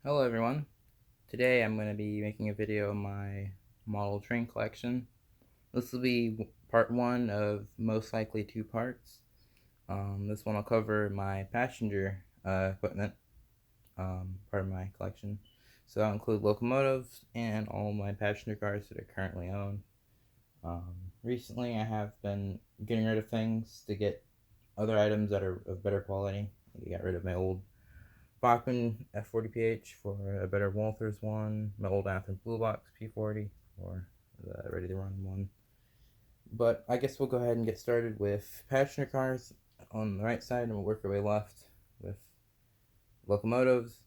Hello everyone. Today I'm going to be making a video on my model train collection. This will be part one of most likely two parts. This one will cover my passenger equipment, part of my collection. So I'll include locomotives and all my passenger cars that I currently own. Recently I have been getting rid of things to get other items that are of better quality. I got rid of my old Bachmann F40PH for a better Walthers one, my old Anthem Blue Box P40 for the ready to run one. But I guess we'll go ahead and get started with passenger cars on the right side, and we'll work our way left with locomotives.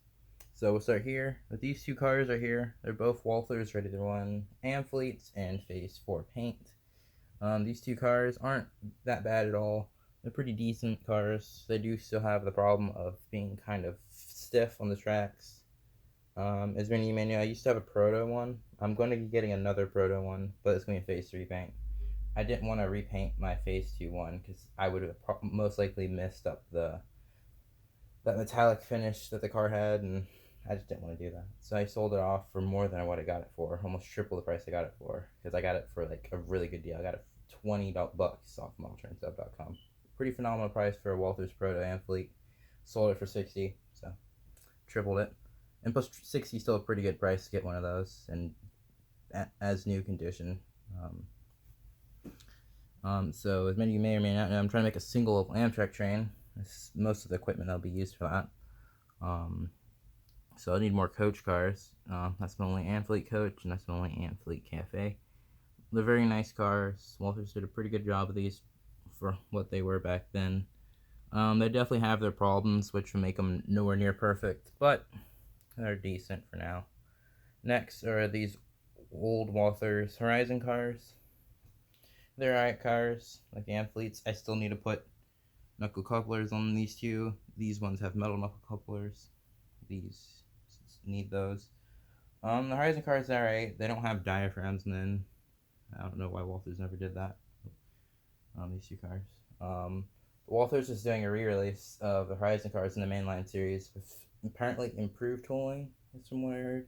So we'll start here with these two cars right here. They're both Walthers ready to run Amfleets and Phase 4 paint. These two cars aren't that bad at all. They're pretty decent cars. They do still have the problem of being kind of stiff on the tracks. As many of you may know, I used to have a Proto one. I'm going to be getting another Proto one, but it's going to be a Phase 3 paint. I didn't want to repaint my Phase 2 one because I would have most likely messed up that metallic finish that the car had, and I just didn't want to do that. So I sold it off for more than what I got it for, almost triple the price I got it for, because I got it for like a really good deal. I got it for $20 off modeltrainsub.com. Pretty phenomenal price for a Walthers Proto Amfleet. Sold it for 60, so tripled it. And plus 60 is still a pretty good price to get one of those, and as new condition. So as many of you may or may not know, I'm trying to make a single Amtrak train. Most of the equipment that'll be used for that. So I need more coach cars. That's my only Amfleet coach, and that's my only Amfleet Cafe. They're very nice cars. Walthers did a pretty good job of these for what they were back then. They definitely have their problems, which will make them nowhere near perfect, but they're decent for now. Next are these old Walthers Horizon cars. They're alright cars, like Amfleets. I still need to put knuckle couplers on these two. These ones have metal knuckle couplers. These need those. The Horizon cars are alright. They don't have diaphragms, and then I don't know why Walthers never did that. These two cars. Walthers is doing a re-release of the Horizon cars in the mainline series with apparently improved tooling, is from what I heard.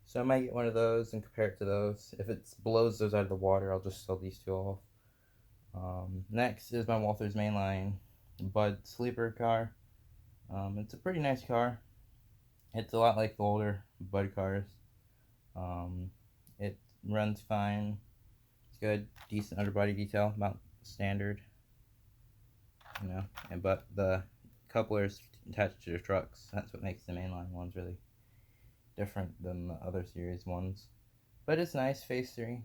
So I might get one of those and compare it to those. If it blows those out of the water, I'll just sell these two off. Next is my Walthers mainline Bud Sleeper car. It's a pretty nice car. It's a lot like the older Bud cars. It runs fine. It's good, decent underbody detail, about standard. But the couplers attached to the trucks. That's what makes the mainline ones really different than the other series ones. But it's nice. Phase 3,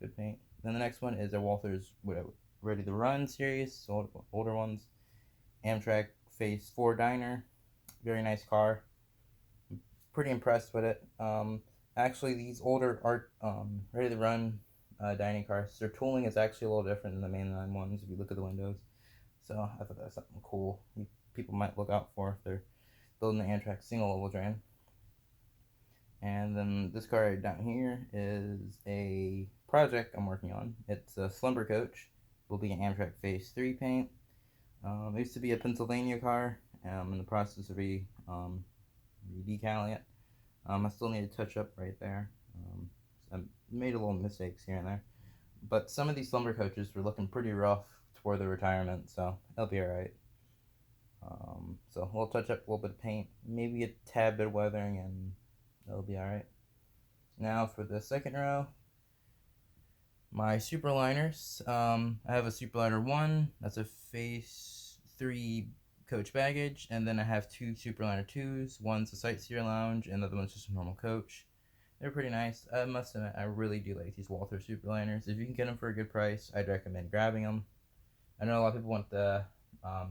good paint. Then the next one is a Walthers Ready to Run series, older ones. Amtrak Phase 4 Diner, very nice car. Pretty impressed with it. Actually, these older art Ready to Run dining cars, their tooling is actually a little different than the mainline ones if you look at the windows. So I thought that was something cool people might look out for if they're building the Amtrak single level train. And then this car right down here is a project I'm working on. It's a slumber coach. Will be an Amtrak Phase 3 paint. It used to be a Pennsylvania car. I'm in the process of redecaling it. I still need to touch up right there. I made a little mistakes here and there. But some of these slumber coaches were looking pretty rough toward the retirement, so they'll be alright. So we'll touch up a little bit of paint, maybe a tad bit of weathering, and that'll be alright. Now for the second row, my superliners. I have a superliner 1, that's a Phase 3 coach baggage, and then I have two superliner 2s. One's a sightseer lounge, and the other one's just a normal coach. They're pretty nice. I must admit, I really do like these Walther superliners. If you can get them for a good price, I'd recommend grabbing them. I know a lot of people want the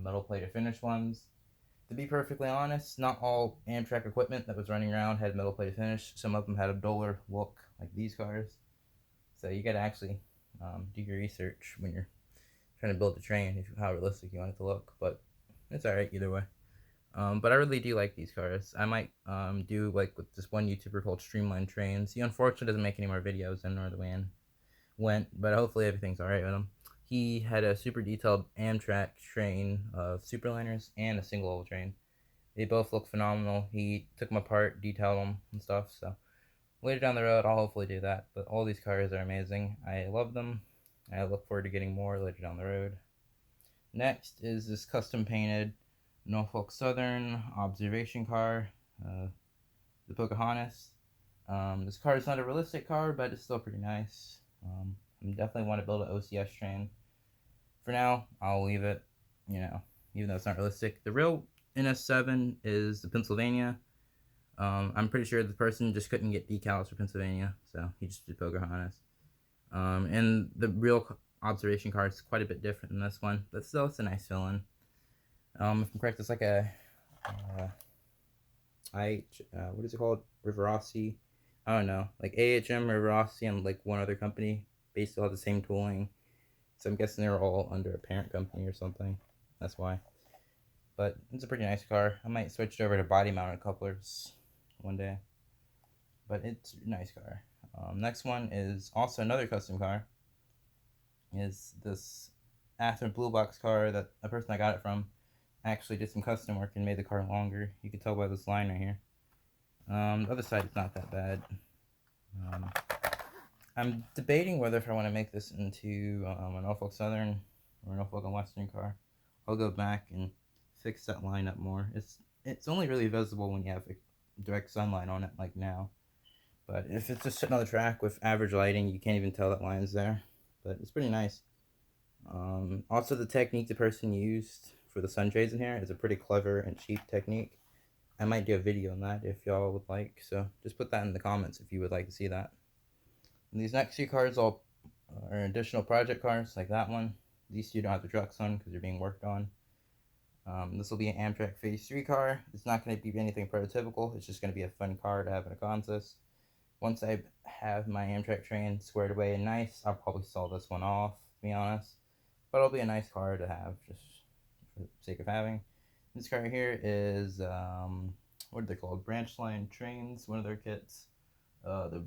metal plated finish ones. To be perfectly honest, not all Amtrak equipment that was running around had metal plated finish. Some of them had a duller look, like these cars. So you gotta actually do your research when you're trying to build a train, how realistic you want it to look. But it's alright either way. But I really do like these cars. I might do like with this one YouTuber called Streamline Trains. He unfortunately doesn't make any more videos, and nor the Van went, but hopefully everything's alright with him. He had a super detailed Amtrak train of superliners and a single level train. They both look phenomenal. He took them apart, detailed them and stuff. So later down the road, I'll hopefully do that. But all these cars are amazing. I love them. I look forward to getting more later down the road. Next is this custom painted Norfolk Southern observation car, the Pocahontas. This car is not a realistic car, but it's still pretty nice. I definitely want to build an OCS train. For now, I'll leave it, even though it's not realistic. The real NS7 is the Pennsylvania. I'm pretty sure the person just couldn't get decals for Pennsylvania, so he just did Pocahontas. And the real observation car is quite a bit different than this one, but still, it's a nice fill-in. If I'm correct, it's like a what is it called? Rivarossi. I don't know, like AHM, Rivarossi, and like one other company. Basically, all the same tooling. So I'm guessing they're all under a parent company or something. That's why. But it's a pretty nice car. I might switch it over to body mounted couplers one day. But it's a nice car. Next one is also another custom car. Is this Athearn Blue Box car that the person I got it from actually did some custom work and made the car longer. You can tell by this line right here. The other side is not that bad. I'm debating whether if I want to make this into a Norfolk Southern or a Norfolk and Western car. I'll go back and fix that line up more. It's only really visible when you have direct sunlight on it, like now. But if it's just sitting on the track with average lighting, you can't even tell that line's there. But it's pretty nice. Also, the technique the person used for the sunshades in here is a pretty clever and cheap technique. I might do a video on that if y'all would like. So just put that in the comments if you would like to see that. And these next few cars all are additional project cars, like that one. These two don't have the trucks on because they're being worked on. This will be an Amtrak Phase 3 car. It's not going to be anything prototypical. It's just going to be a fun car to have in a contest. Once I have my Amtrak train squared away and nice, I'll probably sell this one off, to be honest. But it'll be a nice car to have, just for the sake of having. This car here is, what are they called? Branch Line Trains, one of their kits. The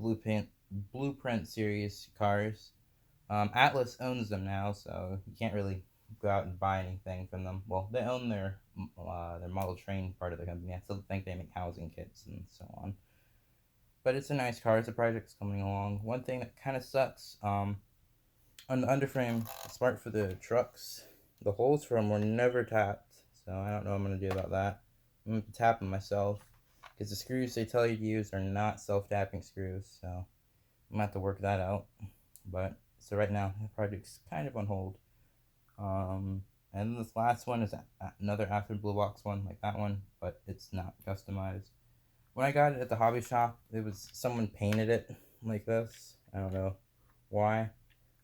Blueprint series cars. Atlas owns them now, so you can't really go out and buy anything from them. Well, they own their model train part of the company. I still think they make housing kits and so on. But it's a nice car. It's a project's coming along. One thing that kind of sucks, on the underframe, it's part for the trucks. The holes for them were never tapped, so I don't know what I'm going to do about that. I'm going to tap them myself, because the screws they tell you to use are not self-tapping screws, so I'm going to have to work that out. But, so right now, the project's kind of on hold. And this last one is another Athearn Blue Box one, like that one, but it's not customized. When I got it at the hobby shop, it was someone painted it like this. I don't know why.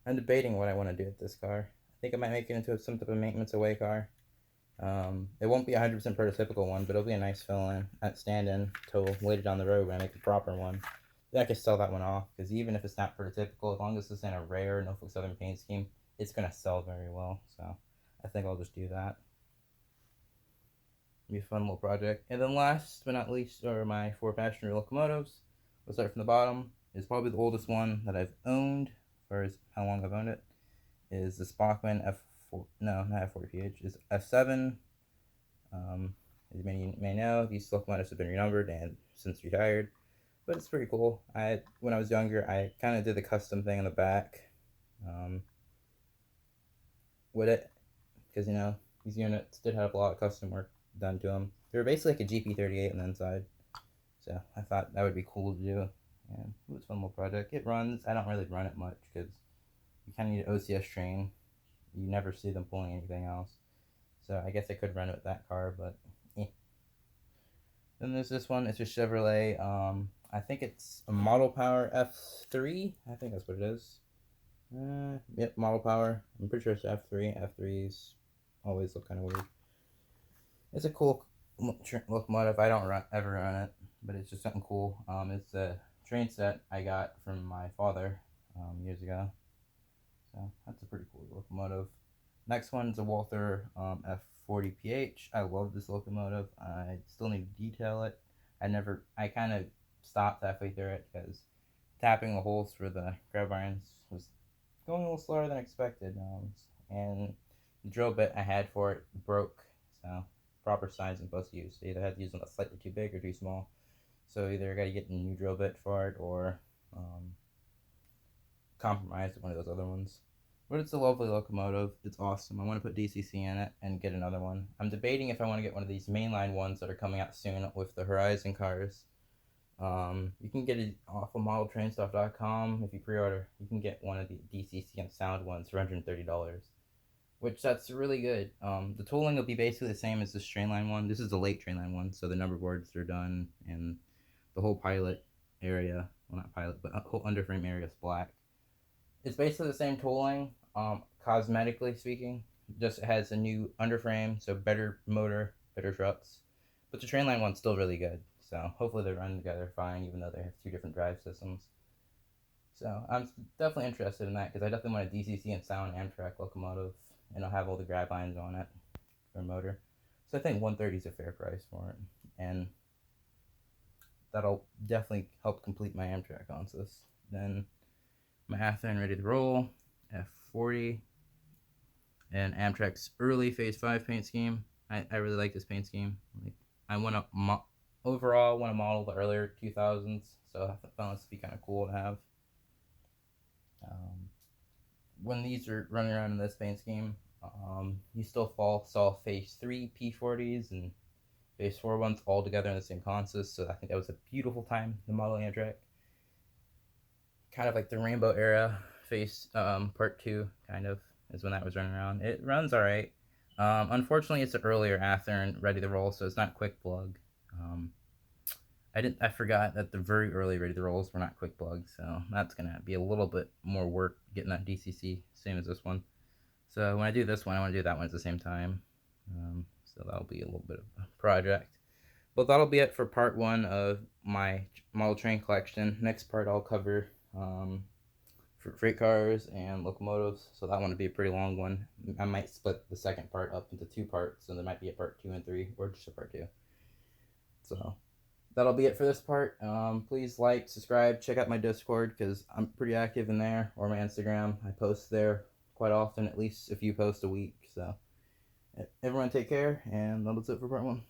I'm debating what I want to do with this car. I think I might make it into some type of maintenance away car. It won't be a 100% prototypical one, but it'll be a nice fill-in, stand-in till later down the road when I make the proper one. Then I can sell that one off, because even if it's not prototypical, as long as it's in a rare Norfolk Southern paint scheme, it's going to sell very well. So I think I'll just do that. Be a fun little project. And then last but not least are my 4 passenger locomotives. We'll start from the bottom. It's probably the oldest one that I've owned, as far as how long I've owned it, is the Spockman F4, no, not F40PH, it's F7. As many may know, these locomotives have been renumbered and since retired, but it's pretty cool. When I was younger, I kind of did the custom thing in the back with it, because these units did have a lot of custom work done to them. They were basically like a GP38 on the inside, so I thought that would be cool to do. And it was a fun little project. It runs. I don't really run it much because you kind of need an OCS train. You never see them pulling anything else, so I guess I could run it with that car, but eh. Then there's this one. It's a Chevrolet. I think it's a Model Power F3. I think that's what it is. Yep, Model Power. I'm pretty sure it's F3. F3s always look kind of weird. It's a cool locomotive. I don't ever run it, but it's just something cool. It's a train set I got from my father years ago. So that's a pretty cool locomotive. Next one's a Walther F40PH. I love this locomotive. I still need to detail it. I kind of stopped halfway through it because tapping the holes for the grab irons was going a little slower than expected. And the drill bit I had for it broke, so proper size I'm supposed to use. So either I had to use one that's slightly too big or too small. So either I got to get a new drill bit for it or compromise with one of those other ones. But it's a lovely locomotive. It's awesome. I want to put DCC in it and get another one. I'm debating if I want to get one of these mainline ones that are coming out soon with the Horizon cars. You can get it off of modeltrainstuff.com. If you pre-order, you can get one of the DCC and sound ones for $130, which that's really good. The tooling will be basically the same as this Trainline one. This is the late Trainline one, so the number boards are done, and the whole pilot area, well not pilot, but whole underframe area is black. It's basically the same tooling, cosmetically speaking. Just has a new underframe, so better motor, better trucks. But the Trainline one's still really good. So hopefully they run together fine, even though they have two different drive systems. So I'm definitely interested in that because I definitely want a DCC and sound Amtrak locomotive, and I'll have all the grab lines on it for a motor. So I think 130 is a fair price for it, and that'll definitely help complete my Amtrak consist. Then my Athearn ready to roll, F40, and Amtrak's early Phase 5 paint scheme. I really like this paint scheme. Like, I want to overall want to model the earlier 2000s, so I found this to be kind of cool to have. When these are running around in this paint scheme, you still saw Phase 3 P40s and Phase 4 ones all together in the same consist, so I think that was a beautiful time to model Amtrak. Kind of like the Rainbow era, Phase Part 2, kind of, is when that was running around. It runs alright. Unfortunately, it's an earlier Athearn ready to roll, so it's not quick plug. I forgot that the very early ready to rolls were not quick plugs, so that's gonna be a little bit more work getting that DCC, same as this one. So when I do this one, I want to do that one at the same time. So that'll be a little bit of a project. But that'll be it for part 1 of my model train collection. Next part I'll cover for freight cars and locomotives, so that one will be a pretty long one. I might split the second part up into 2 parts, so there might be a part 2 and 3, or just a part 2. So that'll be it for this part. Please like, subscribe, check out my Discord because I'm pretty active in there, or my Instagram. I post there quite often, at least a few posts a week. So everyone take care, and that's it for part 1.